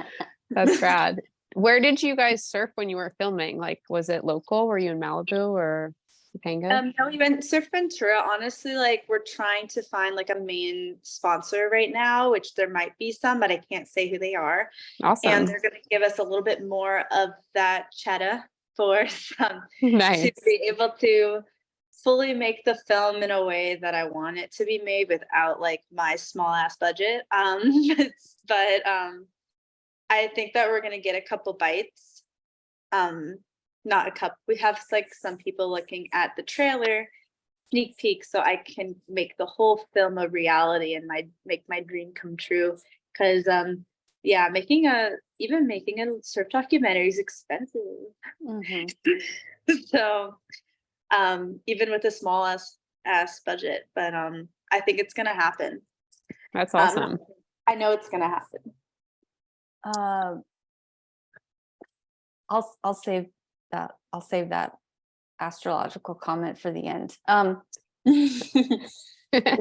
That's rad. Where did you guys surf when you were filming? Like, was it local? Were you in Malibu or Topanga? No, we went Surf Ventura. Honestly, like we're trying to find like a main sponsor right now, which there might be some, but I can't say who they are. Awesome. And they're going to give us a little bit more of that cheddar for Nice. to be able to fully make the film in a way that I want it to be made without like my small ass budget. But I think that we're going to get a couple bites. Not a couple. We have like some people looking at the trailer sneak peek, so I can make the whole film a reality and make my dream come true. Because yeah, making a surf documentary is expensive. So even with a small ass budget, but I think it's gonna happen. That's awesome. I know it's gonna happen. I'll save that astrological comment for the end.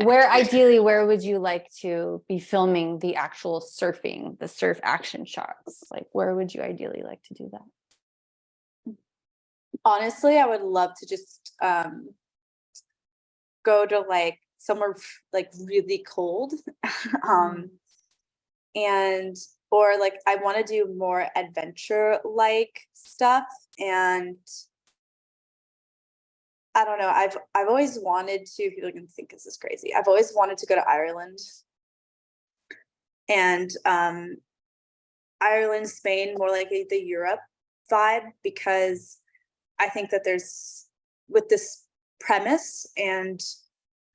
Where would you like to be filming the actual surfing, the surf action shots? Like, where would you ideally like to do that? Honestly, I would love to just go to like somewhere like really cold. And or like I want to do more adventure like stuff. And I don't know, I've always wanted to, people can think this is crazy, I've always wanted to go to Ireland. And Ireland, Spain, more like the Europe vibe, because I think that there's, with this premise and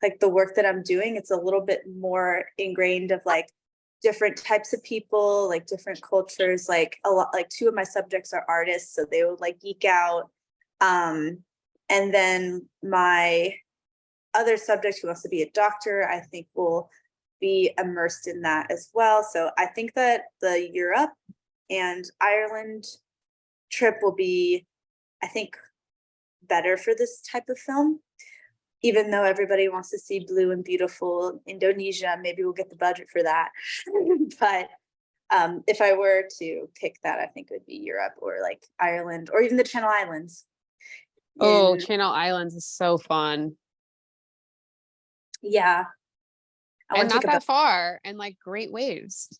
like the work that I'm doing, it's a little bit more ingrained of like different types of people, like different cultures, like a lot, like two of my subjects are artists, so they would like geek out. And then my other subject, who wants to be a doctor, I think will be immersed in that as well. So I think that the Europe and Ireland trip will be, I think, better for this type of film. Even though everybody wants to see blue and beautiful Indonesia, maybe we'll get the budget for that. But if I were to pick that, I think it would be Europe or like Ireland or even the Channel Islands. Oh, Channel Islands is so fun. Yeah. And not that far, and like great waves.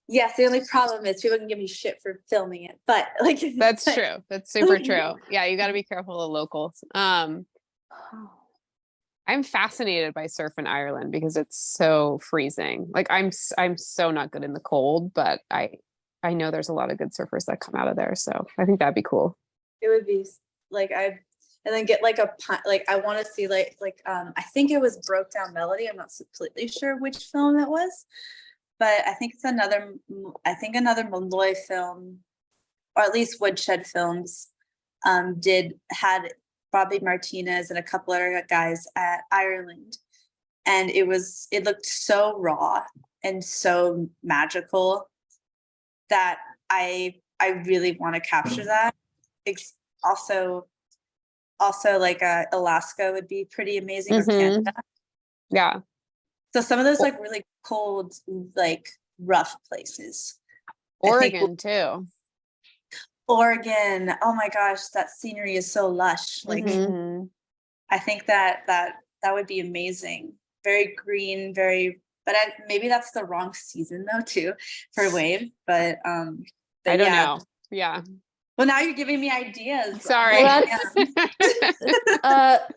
Yes, the only problem is people can give me shit for filming it, but like that's true. That's super true. Yeah, you got to be careful of locals. I'm fascinated by surf in Ireland because it's so freezing. Like I'm so not good in the cold, but I know there's a lot of good surfers that come out of there, so I think that'd be cool. It would be like and then get like I want to see like I think it was Broke Down Melody. I'm not completely sure which film it was, but I think it's another Malloy film, or at least Woodshed Films had Bobby Martinez and a couple other guys at Ireland, and it looked so raw and so magical that I really want to capture that. Also like Alaska would be pretty amazing, or Canada. Yeah. So some of those like really cold, like rough places. Oregon too. Oregon, oh my gosh, that scenery is so lush. Like I think that would be amazing. Very green, but maybe that's the wrong season though too for wave. But I don't know. Yeah. Well, now you're giving me ideas. Sorry. Well,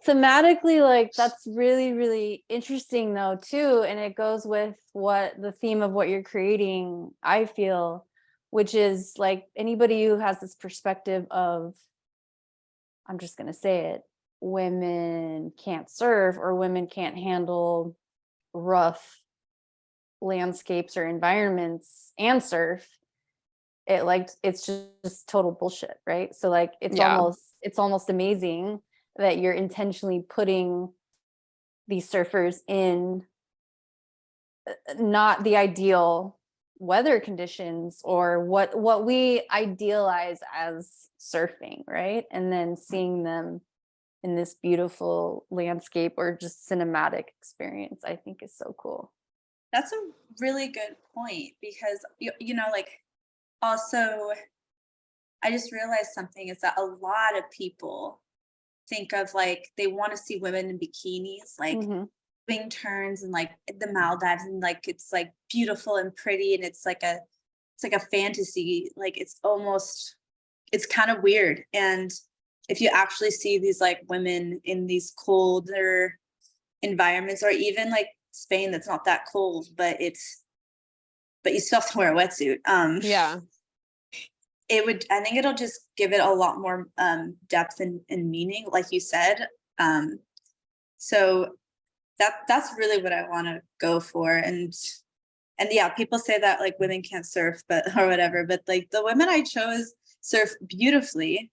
thematically, like that's really, really interesting though too, and it goes with what the theme of what you're creating, I feel, which is like anybody who has this perspective of, I'm just gonna say it, women can't surf or women can't handle rough landscapes or environments and surf. It's just total bullshit, right? So like it's almost it's almost amazing that you're intentionally putting these surfers in not the ideal weather conditions or what we idealize as surfing, right? And then seeing them in this beautiful landscape or just cinematic experience, I think is so cool. That's a really good point, because you know, like, also I just realized something is that a lot of people think of, like, they want to see women in bikinis, like Mhm. wing turns and like the Maldives, and like it's like beautiful and pretty, and it's like a fantasy. Like it's kind of weird. And if you actually see these like women in these colder environments, or even like Spain, that's not that cold, but you still have to wear a wetsuit. Yeah. I think it'll just give it a lot more depth and meaning, like you said. So that's really what I want to go for. And yeah, people say that like women can't surf, but or whatever, but like the women I chose surf beautifully,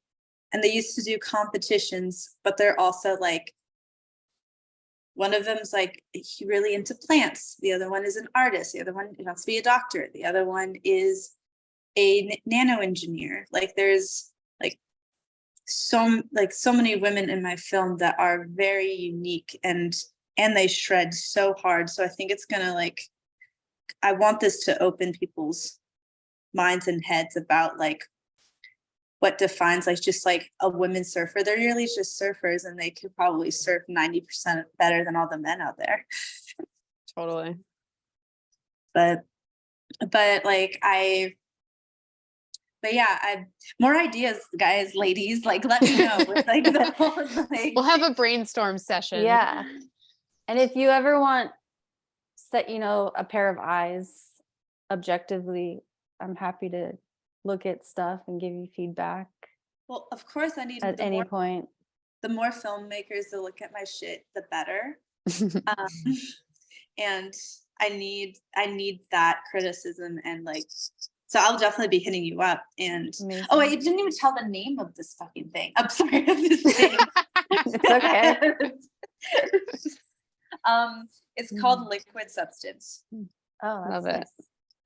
and they used to do competitions, but they're also like, one of them's like really into plants, the other one is an artist, the other one wants to be a doctor, the other one is a nano engineer. Like there's like so many women in my film that are very unique, and they shred so hard. So I think it's gonna like, I want this to open people's minds and heads about like what defines like just like a women surfer. They're really just surfers, and they could probably surf 90% better than all the men out there. Totally. But like but yeah, I more ideas, guys, ladies. Like, let me know. With, like, like, We'll have a brainstorm session. Yeah. And if you ever want a pair of eyes objectively, I'm happy to look at stuff and give you feedback well, of course, I need at any point. the more filmmakers that look at my shit, the better. And I need that criticism, and like, so I'll definitely be hitting you up. And Amazing. oh wait, you didn't even tell the name of this fucking thing. I'm sorry, of this thing. It's okay. It's called Liquid Substance. Oh, that's Love it. nice.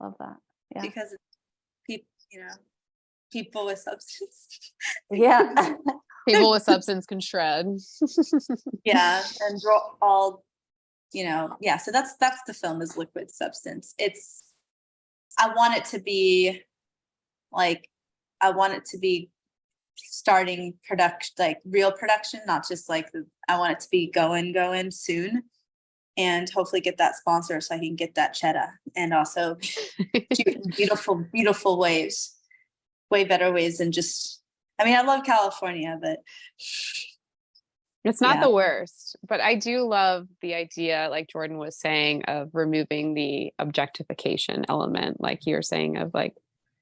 Love that. Yeah. Because people, people with substance. Yeah. People with substance can shred. Yeah, and we're all, yeah. So that's the film, is Liquid Substance. I want it to be like, I want it to be starting production, like real production, not just like I want it to be going soon, and hopefully get that sponsor so I can get that cheddar, and also shoot beautiful waves, way better waves than just. I mean, I love California, but It's not yeah. the worst, but I do love the idea, like Jordan was saying, of removing the objectification element, like you're saying, of like,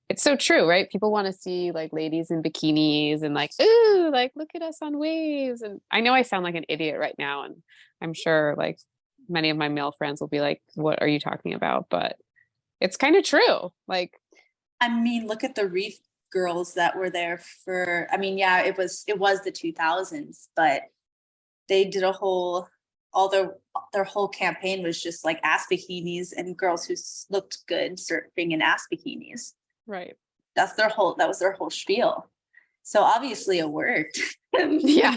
it's so true, right? People want to see like ladies in bikinis and like, ooh, like look at us on waves. And I know I sound like an idiot right now, and I'm sure like many of my male friends will be like, what are you talking about? But it's kind of true. Like, I mean, look at the Reef girls that were there for. I mean, yeah, it was the 2000s, but they did all their whole campaign was just like ass bikinis and girls who looked good surfing in ass bikinis. right. That was their whole spiel. So obviously it worked. Yeah,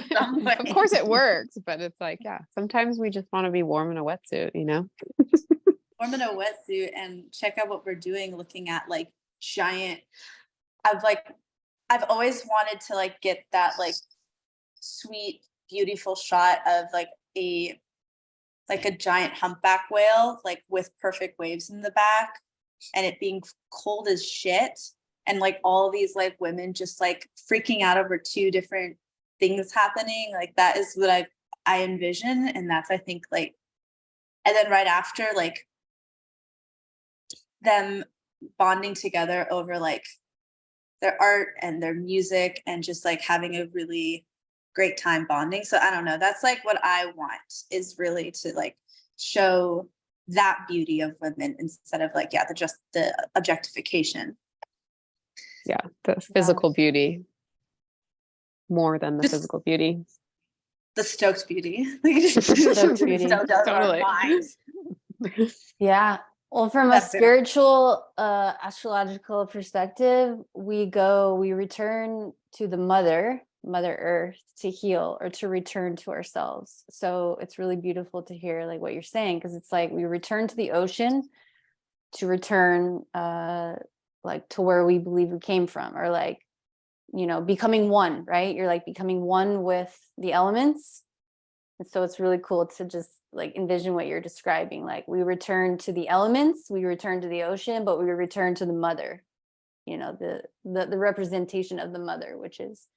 of course it works, but it's like, yeah, sometimes we just want to be warm in a wetsuit, Warm in a wetsuit, and check out what we're doing, looking at like giant. I've always wanted to like get that like sweet, beautiful shot of like a giant humpback whale, like with perfect waves in the back, and it being cold as shit, and like all these like women just like freaking out over two different things happening. Like that is what I envision, and that's, I think, like, and then right after, like, them bonding together over like their art and their music, and just like having a really great time bonding. So I don't know, that's like what I want, is really to like show that beauty of women instead of like, yeah, the objectification. Yeah, the physical beauty. more than the Just- physical beauty. The stoked beauty. Like Stoked beauty. stoked out of our Totally. minds. Yeah. Well, from a That's it. spiritual, astrological perspective, we return to the Mother Earth, to heal or to return to ourselves. So it's really beautiful to hear like what you're saying, because it's like we return to the ocean to return like to where we believe we came from, or like, you know, becoming one, right? You're like becoming one with the elements. And so it's really cool to just like envision what you're describing. Like we return to the elements, we return to the ocean, but we return to the mother, you know, the representation of the mother, which is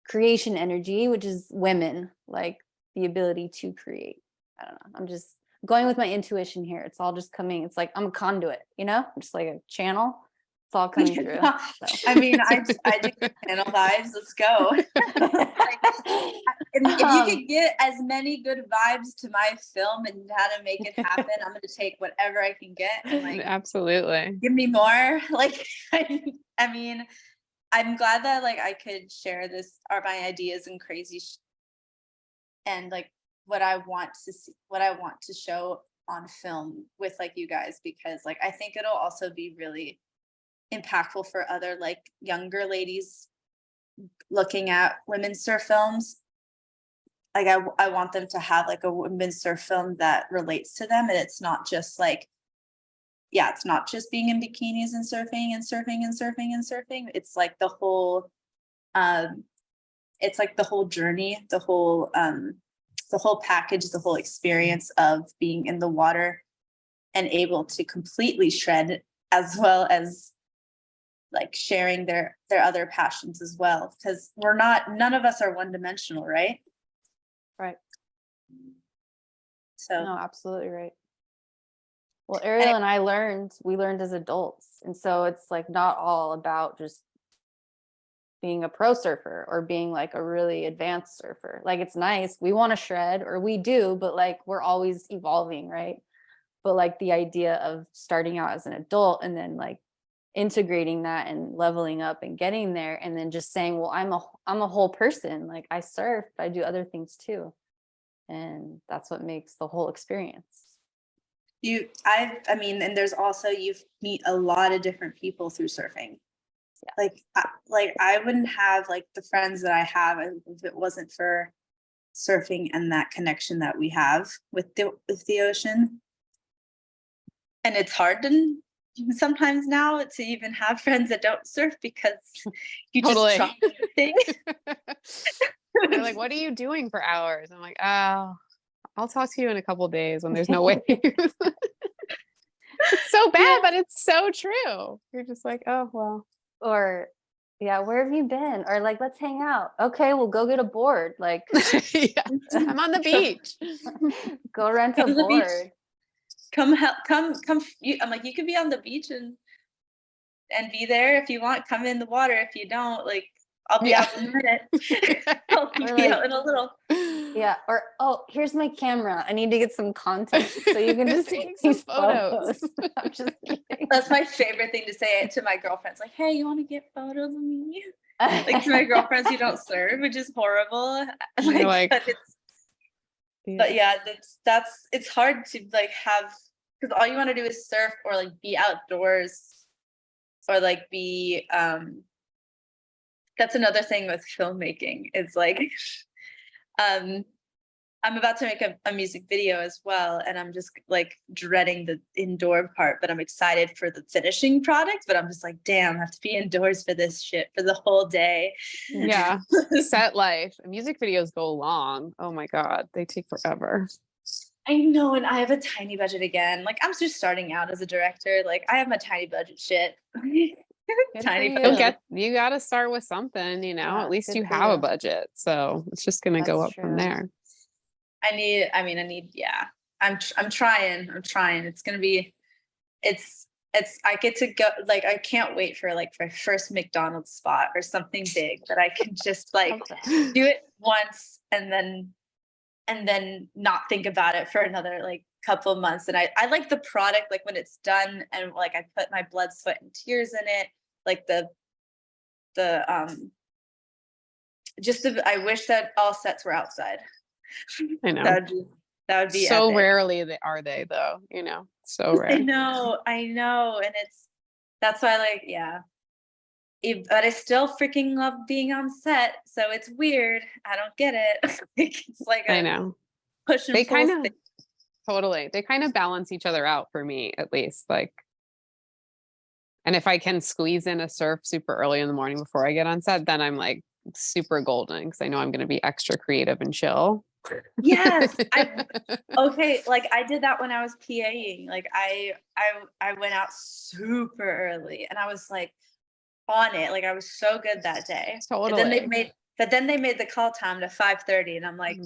creation energy, which is women, like the ability to create. I don't know. I'm just going with my intuition here. It's all just coming. It's like I'm a conduit, you know, I'm just like a channel. It's all coming through. So. I mean, I do channel vibes. Let's go. Like, if you could get as many good vibes to my film and how to make it happen, I'm going to take whatever I can get. And like, Absolutely. give me more. Like, I mean, I'm glad that like I could share this, or my ideas and crazy and like what I want to see, what I want to show on film with like you guys, because like I think it'll also be really impactful for other like younger ladies looking at women's surf films. Like I want them to have like a women's surf film that relates to them, and it's not just like, yeah, it's not just being in bikinis and surfing and surfing and surfing and surfing. It's like the whole it's like the whole journey, the whole package, the whole experience of being in the water and able to completely shred, as well as like sharing their other passions as well, because none of us are one-dimensional, right? Right. So No, absolutely right. Well, Ariel and I we learned as adults. And so it's like not all about just being a pro surfer or being like a really advanced surfer. Like it's nice. We want to shred, or we do, but like we're always evolving, right? But like the idea of starting out as an adult and then like integrating that and leveling up and getting there, and then just saying, well, I'm a whole person. Like I surf, but I do other things too. And that's what makes the whole experience. I mean, and there's also, you meet a lot of different people through surfing. Yeah. Like I wouldn't have like the friends that I have if it wasn't for surfing and that connection that we have with the ocean. And it's hard to sometimes now to even have friends that don't surf, because you Totally. just try everything. They're like, what are you doing for hours? I'm like, oh, I'll talk to you in a couple of days when there's no waves. It's so bad, but it's so true. You're just like, oh, well. Or yeah, where have you been? Or like, let's hang out. Okay, we'll go get a board. Like Yeah, I'm on the beach. Go rent a Come to the beach. board. Come. I'm like, you can be on the beach and be there if you want. Come in the water. If you don't, like, I'll be out in a minute. I'll be like, out in a little. Yeah. Or, oh, here's my camera. I need to get some content so you can just take some these photos. I'm just kidding. That's my favorite thing to say to my girlfriends. Like, hey, you want to get photos of me? Like to my girlfriends who don't serve, which is horrible. But yeah, it's hard to like have, because all you want to do is surf or like be outdoors, or like be that's another thing with filmmaking. It's like I'm about to make a music video as well, and I'm just like dreading the indoor part, but I'm excited for the finishing product. But I'm just like, damn, I have to be indoors for this shit for the whole day. Yeah, set life. Music videos go long. Oh my God, they take forever. I know, and I have a tiny budget again. Like, I'm just starting out as a director. Like, I have my tiny budget shit. Tiny budget. You got to start with something, you know. Yeah, at least you for have a you. budget, so it's just gonna go up from true. there. I need. Yeah. I'm trying. It's gonna be. It's. I get to go. Like, I can't wait for like my first McDonald's spot or something big that I can just like do it once and then not think about it for another like couple of months. And I like the product, like when it's done and like I put my blood, sweat, and tears in it, like the I wish that all sets were outside. I know. That would be So epic. rarely are they though, so rare. I know. And that's why, like, yeah. But I still freaking love being on set. So it's weird. I don't get it. It's like I a know. push and They pull kind of thing. totally. They kind of balance each other out for me, at least. Like, and if I can squeeze in a surf super early in the morning before I get on set, then I'm like super golden because I know I'm going to be extra creative and chill. Yes. Okay, like I did that when I was PAing. Like I went out super early and I was like on it. Like I was so good that day. And then Totally. they made the call time to 5:30 and I'm like,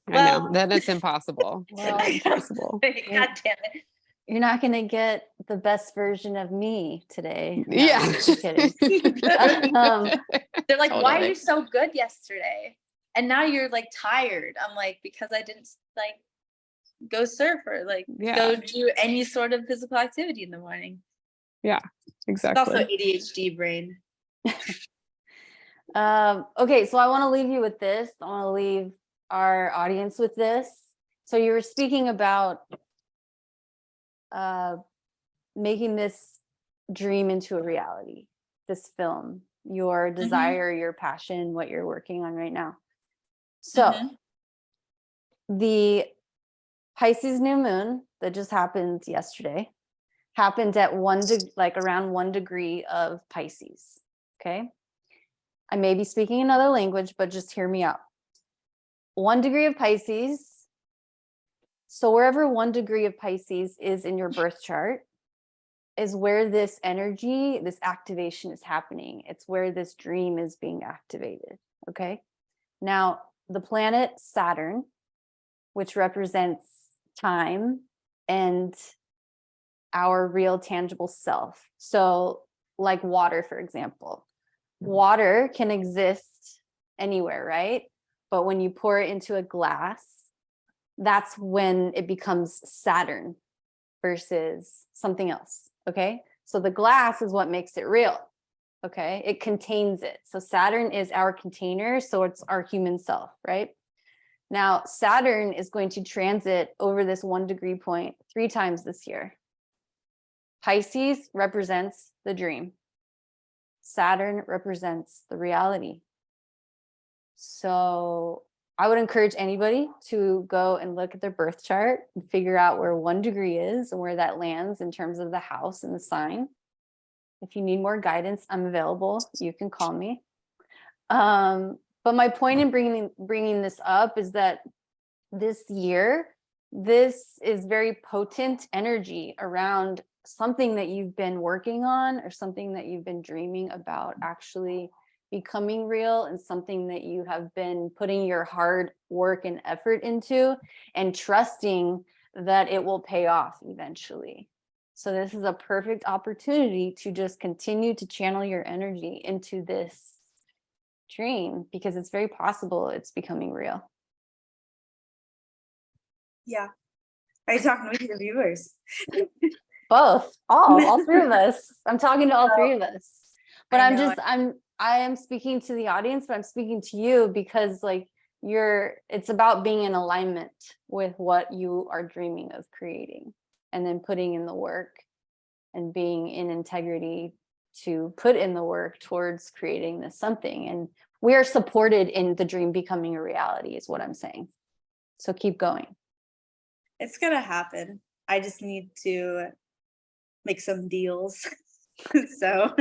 I well, know. Then it's impossible. Well, Then it's impossible. God damn it. You're not going to get the best version of me today. No, Yeah. just kidding. They're like, why are Totally. you so good yesterday? And now you're like tired. I'm like, because I didn't like go surf or like go do any sort of physical activity in the morning. Yeah, It's also exactly. ADHD brain. Okay, so I want to leave you with this. I want to leave our audience with this. So you were speaking about making this dream into a reality, this film, your desire, your passion, what you're working on right now. So the Pisces new moon that just happened yesterday happened at around 1 degree of Pisces. Okay. I may be speaking another language, but just hear me out. 1 degree of Pisces. So wherever 1 degree of Pisces is in your birth chart is where this energy, this activation is happening. It's where this dream is being activated. Okay. Now, the planet Saturn, which represents time and our real tangible self. So like water, for example, water can exist anywhere, right? But when you pour it into a glass, that's when it becomes Saturn versus something else. Okay. So the glass is what makes it real. Okay. It contains it. So Saturn is our container. So it's our human self, right? Now, Saturn is going to transit over this 1 degree point 3 times this year. Pisces represents the dream. Saturn represents the reality. So I would encourage anybody to go and look at their birth chart and figure out where 1 degree is and where that lands in terms of the house and the sign. If you need more guidance, I'm available. You can call me. But my point in bringing this up is that this year, this is very potent energy around something that you've been working on or something that you've been dreaming about actually becoming real, and something that you have been putting your hard work and effort into and trusting that it will pay off eventually. So this is a perfect opportunity to just continue to channel your energy into this dream, because it's very possible it's becoming real. Yeah. Are you talking with your viewers? Both, all 3 of us. I'm talking to all 3 of us. But I am speaking to the audience, but I'm speaking to you because like it's about being in alignment with what you are dreaming of creating, and then putting in the work and being in integrity to put in the work towards creating this something. And we are supported in the dream becoming a reality is what I'm saying. So keep going. It's gonna happen. I just need to make some deals. So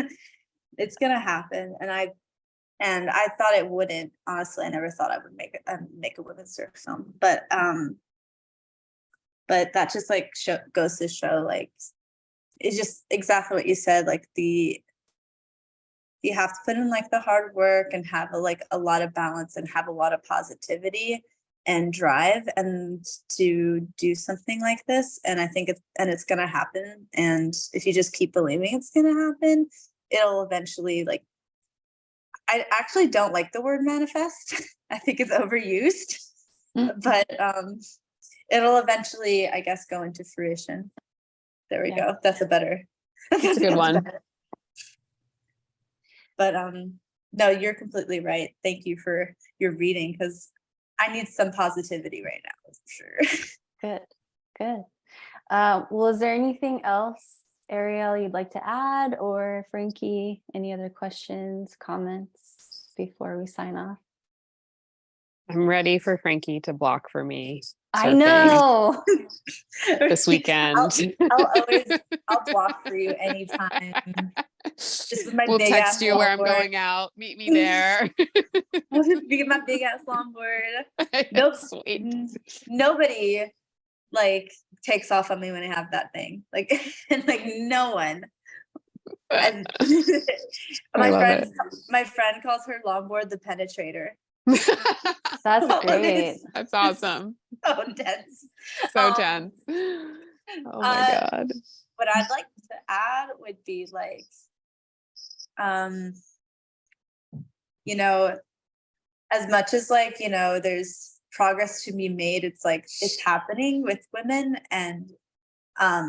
it's gonna happen. And I thought it wouldn't. Honestly, I never thought I would make a women's surf film. But that just like goes to show, like, it's just exactly what you said. Like you have to put in like the hard work and have a lot of balance and have a lot of positivity and drive and to do something like this. And I think it's gonna happen. And if you just keep believing it's gonna happen, it'll eventually, like, I actually don't like the word manifest. I think it's overused, but it'll eventually, I guess, go into fruition. There we go. That's a good one. But No, you're completely right. Thank you for your reading, because I need some positivity right now, for sure. Good, good. Well, is there anything else, Ariel, you'd like to add, or Frankie, any other questions, comments before we sign off? I'm ready for Frankie to block for me. I surfing know. this weekend. I'll block for you anytime. Just with my We'll big text ass you where I'm longboard. going out. Meet me there. I'll just be my big ass longboard. Nope. Sweet. Nobody like takes off on me when I have that thing. Like, and like no one. And I love it. my friend calls her longboard the penetrator. That's Oh, great. That's awesome. So intense. So tense. Oh my God. What I'd like to add would be like, you know, as much as like, you know, there's progress to be made, it's like it's happening with women, and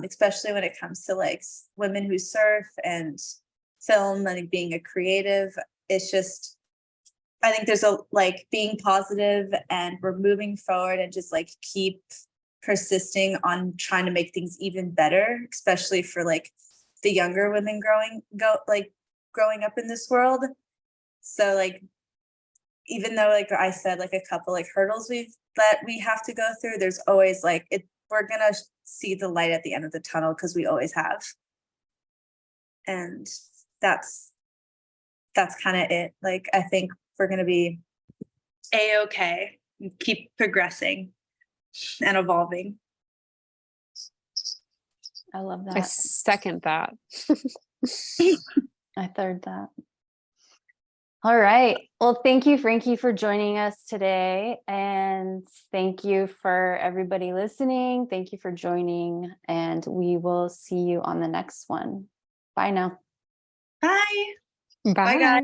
especially when it comes to like women who surf and film and like, being a creative. It's just, I think there's a like being positive, and we're moving forward, and just like keep persisting on trying to make things even better, especially for like the younger women growing up in this world. So like, even though like I said, like a couple like hurdles we have to go through, there's always like we're gonna see the light at the end of the tunnel, because we always have. And that's kind of it. Like, I think we're gonna be a-okay, keep progressing and evolving. I love I that. second that. I third that. All right. Well, thank you, Frankie, for joining us today. And thank you for everybody listening. Thank you for joining. And we will see you on the next one. Bye now. Bye. Bye. Bye, guys.